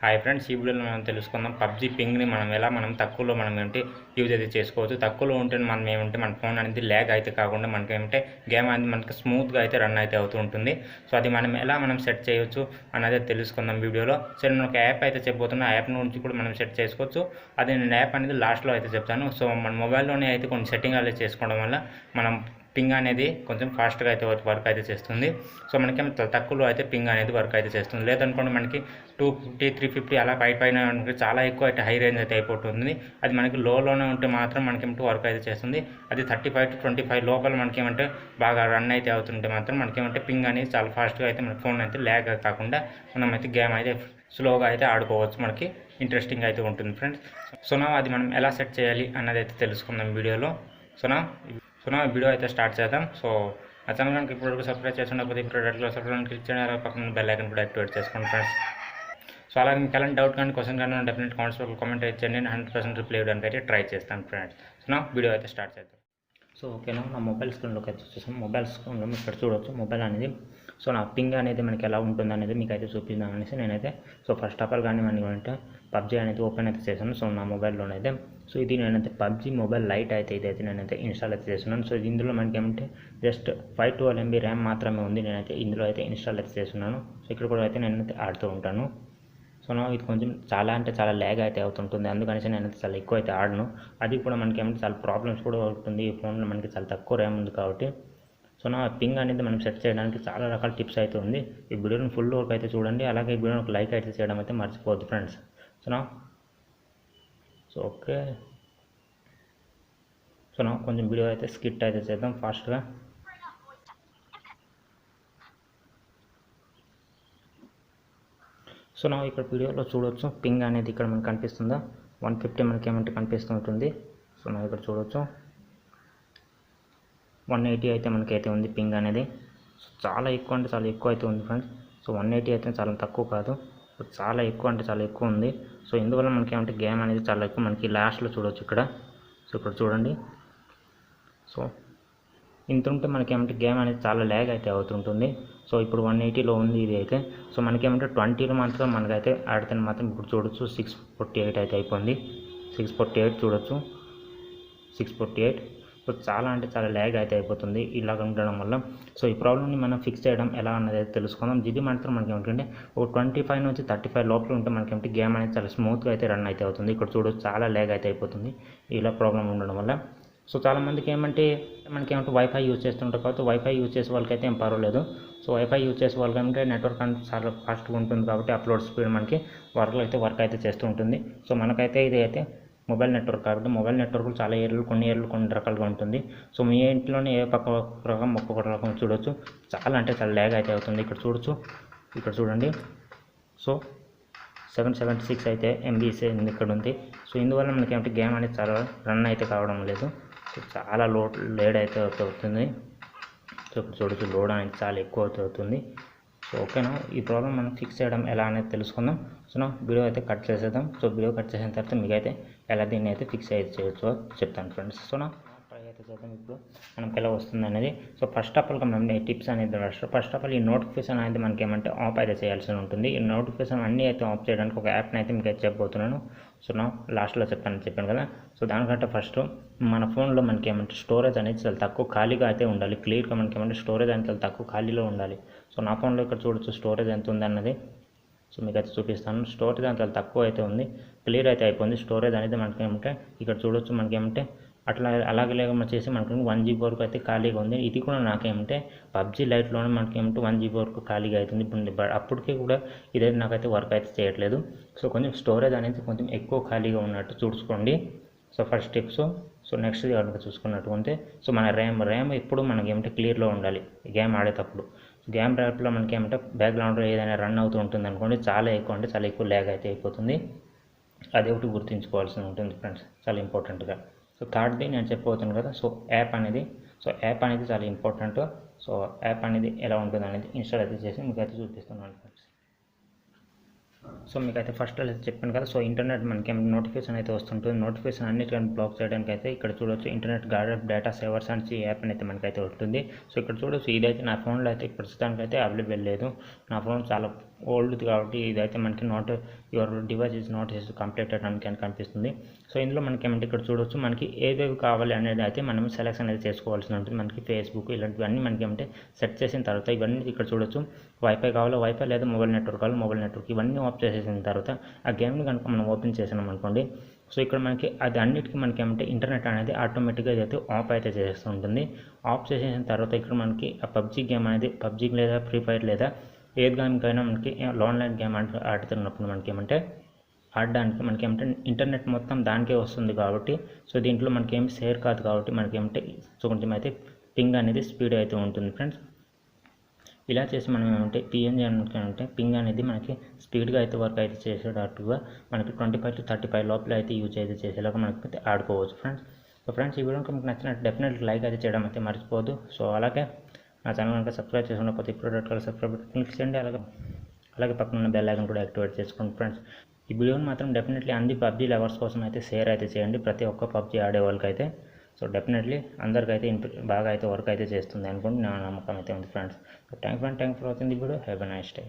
Hi friends, ఈ వీడియోలో మనం తెలుసుకుందాం పబ్జీ పింగ్ని మనం తక్కువలో ఏంటి యూజ్ అయితే చేసుకోవచ్చు. తక్కువలో ఉంటే మనం ఏమంటే మన ఫోన్ అనేది ల్యాగ్ అయితే కాకుండా మనకి ఏమంటే గేమ్ అనేది మనకి స్మూత్గా అయితే రన్ అయితే అవుతూ ఉంటుంది. సో అది మనం సెట్ చేయవచ్చు అనేది తెలుసుకుందాం వీడియోలో. సో నేను ఒక యాప్ అయితే చెప్పబోతున్నా, ఆ యాప్ నుంచి కూడా మనం సెట్ చేసుకోవచ్చు. అది నేను యాప్ అనేది లాస్ట్లో అయితే చెప్తాను. సో మన మొబైల్లోనే అయితే కొన్ని సెట్టింగ్ అనేది చేసుకోవడం వల్ల మనం పింగ్ అనేది కొంచెం ఫాస్ట్గా అయితే వర్క్ అయితే చేస్తుంది. సో మనకేమో తక్కువలో అయితే పింగ్ అనేది వర్క్ అయితే చేస్తుంది. లేదనుకోండి మనకి 250 350 అలా పైన చాలా ఎక్కువ అయితే హై రేంజ్ అయితే అయిపోతుంది. అది మనకి లోనే ఉంటే మాత్రం మనకేమంటే వర్క్ అయితే చేస్తుంది. అది 35 to 25 లోపల మనకేమంటే బాగా రన్ అయితే అవుతుంటే మాత్రం మనకేమంటే పింగ్ అనేది చాలా ఫాస్ట్గా అయితే మన ఫోన్ అయితే ల్యాగ్ కాకుండా మనమైతే గేమ్ అయితే స్లోగా అయితే ఆడుకోవచ్చు. మనకి ఇంట్రెస్టింగ్ అయితే ఉంటుంది ఫ్రెండ్స్. సో అది మనం ఎలా సెట్ చేయాలి అన్నది అయితే తెలుసుకుందాం వీడియోలో. సో వీడియో అయితే స్టార్ట్ చేద్దాం. సో ఆ ఛానల్ కనుక ఇప్పుడు సబ్స్క్రైబ్ చేసినప్పుడు ఇప్పుడు రెడ్లో సబ్స్క్రైబ్ క్లిక్ చేయడం, పక్కన బెల్ ఐకన్ కూడా యాక్టివేట్ చేసుకోండి ఫ్రెండ్స్. సో అలాగే మీకు ఎలాంటి డౌట్ కానీ క్వశ్చన్ కానీ డెఫినెట్ కామెంట్స్ కామెంట్ అయితే చేయండి. నేను 100% రిప్లై ఇవ్వడానికి అయితే ట్రై చేస్తాను ఫ్రెండ్స్. సో వీడియో అయితే స్టార్ట్ చేద్దాం. సో ఓకేనా, నా మొబైల్ స్క్రీన్లోకి అయితే వచ్చేసాం. మొబైల్ స్క్రీన్లో మీరు ఇక్కడ చూడవచ్చు మొబైల్ అనేది. సో నా పింగ్ అనేది మనకి ఎలా ఉంటుంది అనేది మీకు అయితే చూపిద్దాం అనేసి నేనైతే సో ఫస్ట్ ఆఫ్ ఆల్ కానీ అంటే పబ్జీ అనేది ఓపెన్ అయితే చేశాను. సో నా మొబైల్లోనైతే సో ఇది నేనైతే పబ్జీ మొబైల్ లైట్ అయితే ఇదైతే నేనైతే ఇన్స్టాల్ అయితే చేస్తున్నాను. సో ఇందులో మనకి ఏమంటే జస్ట్ 512 MB ర్యామ్ మాత్రమే ఉంది. నేనైతే ఇందులో అయితే ఇన్స్టాల్ అయితే చేస్తున్నాను. సో ఇక్కడ కూడా అయితే నేనైతే ఆడుతూ ఉంటాను. సో ఇది కొంచెం చాలా ల్యాగ్ అయితే అవుతుంటుంది. అందుకనేసి నేనైతే చాలా ఎక్కువ అయితే ఆడను. అది కూడా మనకి ఏమంటే చాలా ప్రాబ్లమ్స్ కూడా అవుతుంది. ఈ ఫోన్లో మనకి చాలా తక్కువ ర్యామ్ ఉంది కాబట్టి. సో పింగ్ అనేది మనం సెట్ చేయడానికి చాలా రకాల టిప్స్ అయితే ఉంది. ఈ వీడియోని ఫుల్ వరకు అయితే చూడండి. అలాగే ఈ వీడియోని ఒక లైక్ అయితే చేయడం అయితే మర్చిపోవద్దు ఫ్రెండ్స్. సో ఓకే, సో కొంచెం వీడియో అయితే స్కిట్ అయితే చేద్దాం ఫాస్ట్గా. సో ఇక్కడ వీడియోలో చూడవచ్చు పింగ్ అనేది ఇక్కడ మనకు కనిపిస్తుందా 150 మనకి ఏమంటే కనిపిస్తుంటుంది. సో ఇక్కడ చూడవచ్చు 180 అయితే మనకైతే ఉంది పింగ్ అనేది. సో చాలా ఎక్కువ అంటే చాలా ఎక్కువ అయితే ఉంది ఫ్రెండ్స్. సో 180 అయితే చాలా తక్కువ కాదు, చాలా ఎక్కువ అంటే చాలా ఎక్కువ ఉంది. సో ఇందువల్ల మనకి ఏమంటే గేమ్ అనేది చాలా ఎక్కువ మనకి లాస్ట్లో చూడవచ్చు ఇక్కడ. సో ఇక్కడ చూడండి. సో ఇంత ఉంటే మనకేమంటే గేమ్ అనేది చాలా ల్యాగ్ అయితే అవుతుంటుంది. సో ఇప్పుడు 180లో ఉంది ఇది అయితే. సో మనకేమంటే 20లో మాత్రం మనకైతే ఆడితే మాత్రం ఇప్పుడు చూడొచ్చు 648 అయితే అయిపోయింది. 648 చూడొచ్చు, 648. సో చాలా అంటే చాలా ల్యాగ్ అయితే అయిపోతుంది ఇలాగ ఉండడం వల్ల. సో ఈ ప్రాబ్లమ్ని మనం ఫిక్స్ చేయడం ఎలా అన్నది అయితే తెలుసుకుందాం. ఇది మాత్రం మనకి ఏమిటంటే ఒక 25 నుంచి 35 లోపల ఉంటే మనకేంటి గేమ్ అనేది చాలా స్మూత్గా అయితే రన్ అయితే అవుతుంది. ఇక్కడ చూడొచ్చు చాలా ల్యాగ్ అయితే అయిపోతుంది ఇలా ప్రాబ్లం ఉండడం వల్ల. సో చాలామందికి ఏమంటే వైఫై యూజ్ చేస్తుంటారు కాబట్టి వైఫై యూజ్ చేసే వాళ్ళకైతే ఏం పర్వాలేదు. సో వైఫై యూజ్ చేసే వాళ్ళకంటే నెట్వర్క్ అనేది చాలా ఫాస్ట్గా ఉంటుంది కాబట్టి అప్లోడ్ స్పీడ్ మనకి వర్క్ అయితే చేస్తూ ఉంటుంది. సో మనకైతే ఇది అయితే మొబైల్ నెట్వర్క్ కాబట్టి మొబైల్ నెట్వర్క్ చాలా కొన్ని రకాలుగా ఉంటుంది. సో మీ ఇంట్లోనే ఏ పక్క రకం ఒక్కొక్క రకం చూడొచ్చు. చాలా అంటే చాలా ల్యాగ్ అయితే అవుతుంది. ఇక్కడ చూడొచ్చు, ఇక్కడ చూడండి. సో 776 అయితే MBs ఇక్కడ ఉంది. సో ఇందువల్ల మనకి ఏమంటే గేమ్ అనేది చాలా రన్ అయితే కావడం లేదు. సో చాలా లోడ్ అయితే అవుతుంది. సో ఇప్పుడు చూడొచ్చు లోడ్ అనేది చాలా ఎక్కువ అవుతుంది. సో ఓకేనా, ఈ ప్రాబ్లం మనం ఫిక్స్ చేయడం ఎలా అనేది తెలుసుకుందాం. సో వీడియో అయితే కట్ చేసేద్దాం. సో వీడియో కట్ చేసిన తర్వాత మీకైతే ఎలా దీన్ని అయితే ఫిక్స్ అయితే చేయొచ్చో చెప్తాను ఫ్రెండ్స్. సో ట్రై అయితే చేద్దాం ఇప్పుడు మనకి ఎలా వస్తుంది అనేది. సో ఫస్ట్ ఆఫ్ ఆల్ మనం టిప్స్ అనేది ఫస్ట్ ఆఫ్ ఆల్ ఈ నోటిఫికేషన్ అనేది మనకి ఏమంటే ఆఫ్ అయితే చేయాల్సి ఉంటుంది. ఈ నోటిఫికేషన్ అన్నీ అయితే ఆఫ్ చేయడానికి ఒక యాప్ని అయితే మీకు అయితే చెప్పబోతున్నాను. సో లాస్ట్లో చెప్పాను కదా. సో దానికంటే ఫస్ట్ మన ఫోన్లో మనకి ఏమంటే స్టోరేజ్ అనేది చాలా తక్కువ ఖాళీగా అయితే ఉండాలి. క్లియర్గా మనకి ఏమంటే స్టోరేజ్ అనేది చాలా తక్కువ ఖాళీలో ఉండాలి. సో నా ఫోన్లో ఇక్కడ చూడొచ్చు స్టోరేజ్ ఎంత ఉంది అన్నది. సో మీకు అయితే చూపిస్తాను. స్టోరేజ్ అంత తక్కువ అయితే ఉంది, క్లియర్ అయితే అయిపోయింది. స్టోరేజ్ అనేది మనకి ఏమంటే ఇక్కడ చూడొచ్చు మనకి ఏమంటే అలాగే చేసి మనకి 1 GB వరకు అయితే ఖాళీగా ఉంది. ఇది కూడా నాకేమంటే పబ్జీ లైట్లోనే మనకి ఏమంటే 1 GB వరకు ఖాళీగా అవుతుంది. ఇప్పుడు అప్పటికే కూడా ఇదైతే నాకైతే వర్క్ అయితే చేయట్లేదు. సో కొంచెం స్టోరేజ్ అనేది కొంచెం ఎక్కువ ఖాళీగా ఉన్నట్టు చూసుకోండి. So first step. So next కనుక చూసుకున్నట్టు ఉంటే సో మన ర్యామ్ ఎప్పుడు మనకి ఏమంటే క్లియర్లో ఉండాలి గేమ్ ఆడేటప్పుడు. గేమ్ ర్యాప్లో మనకి ఏమంటే బ్యాక్గ్రౌండ్లో ఏదైనా రన్ అవుతూ ఉంటుంది అనుకోండి, చాలా ఎక్కువ ల్యాగ్ అయితే అయిపోతుంది. అది ఒకటి గుర్తుంచుకోవాల్సి ఉంటుంది ఫ్రెండ్స్, చాలా ఇంపార్టెంట్గా. సో థర్డ్ది నేను చెప్పబోతున్నాను కదా. సో యాప్ అనేది చాలా ఇంపార్టెంట్. సో యాప్ అనేది ఎలా ఉంటుంది అనేది ఇన్స్టాల్ అయితే చేసి మీకు అయితే చూపిస్తున్నాను ఫ్రెండ్స్. సో మీకైతే ఫస్ట్ అయితే చెప్పాను కదా. సో ఇంటర్నెట్ మనకి నోటిఫికేషన్ అయితే వస్తుంటుంది. నోటిఫికేషన్ అన్నిటికన్నా బ్లాక్ చేయడానికి అయితే ఇక్కడ చూడొచ్చు ఇంటర్నెట్ గార్డెన్ డేటా సేవర్స్ అని యాప్ అయితే మనకైతే ఉంటుంది. సో ఇక్కడ చూడొచ్చు ఇదైతే నా ఫోన్లో అయితే ప్రస్తుతానికి అయితే అవైలబుల్ లేదు. నా ఫోన్ చాలా ఓల్డ్ది కాబట్టి ఇదైతే మనకి not your device is not completed అని కనిపిస్తుంది. సో ఇందులో మనకి ఏమంటే ఇక్కడ చూడొచ్చు మనకి ఏవేవి కావాలి అనేది అయితే మనం సెలెక్షన్ అనేది చేసుకోవాల్సి ఉంటుంది. మనకి ఫేస్బుక్ ఇలాంటివన్నీ మనకి ఏమంటే సెట్ చేసిన తర్వాత ఇవన్నీ ఇక్కడ చూడొచ్చు. వైఫై కావాలో వైఫై, లేదా మొబైల్ నెట్వర్క్ కావాలో మొబైల్ నెట్వర్క్, ఇవన్నీ ఆఫ్ చేసేసిన తర్వాత ఆ గేమ్ని కనుక మనం ఓపెన్ చేసినాం అనుకోండి, సో ఇక్కడ మనకి అది అన్నిటికీ మనకి ఏమంటే ఇంటర్నెట్ అనేది ఆటోమేటిక్గా అయితే ఆఫ్ అయితే చేస్తూ ఉంటుంది. ఆఫ్ చేసేసిన తర్వాత ఇక్కడ మనకి ఆ పబ్జీ గేమ్ అనేది పబ్జీ లేదా ఫ్రీ ఫైర్ లేదా ఏది గేమ్కైనా మనకి ఆన్లైన్ గేమ్ ఆడుతున్నప్పుడు మనకి ఏమంటే ఆడడానికి మనకి ఏమంటే ఇంటర్నెట్ మొత్తం దానికే వస్తుంది కాబట్టి, సో దీంట్లో మనకి ఏమి షేర్ కాదు కాబట్టి మనకి ఏమంటే కొంచెం అయితే పింగ్ అనేది స్పీడ్ అయితే ఉంటుంది ఫ్రెండ్స్. ఇలా చేసి మనం ఏమంటే పిఎన్జీ అంటే పింగ్ అనేది మనకి స్పీడ్గా అయితే వర్క్ అయితే చేసేటట్టుగా మనకి 25 to 35 లోపల అయితే యూజ్ అయితే చేసేలాగా మనకి అయితే ఆడుకోవచ్చు ఫ్రెండ్స్. సో ఫ్రెండ్స్, ఈ వీడియో మీకు నచ్చినట్టు డెఫినెట్లీ లైక్ అయితే చేయడం అయితే మర్చిపోవద్దు. సో అలాగే నా ఛానల్ కనుక సబ్స్క్రైబ్ చేసుకున్నప్పుడు ఇప్పుడు సబ్స్క్రైబ్ క్లిక్ చేయండి. అలాగే పక్కన ఉన్న బెల్ ఐకాన్ కూడా యాక్టివేట్ చేసుకోండి ఫ్రెండ్స్. ఈ వీడియోని మాత్రం డెఫినెట్లీ అన్ని పబ్జీ లవర్స్ కోసం అయితే షేర్ అయితే చేయండి, ప్రతి ఒక్క పబ్జీ ఆడే వాళ్ళకైతే. సో డెఫినెట్లీ అందరికైతే బాగా అయితే వర్క్ అయితే చేస్తుంది అనుకోండి నా నమ్మకం అయితే ఉంది friends. So thank for watching the video. Have a nice day.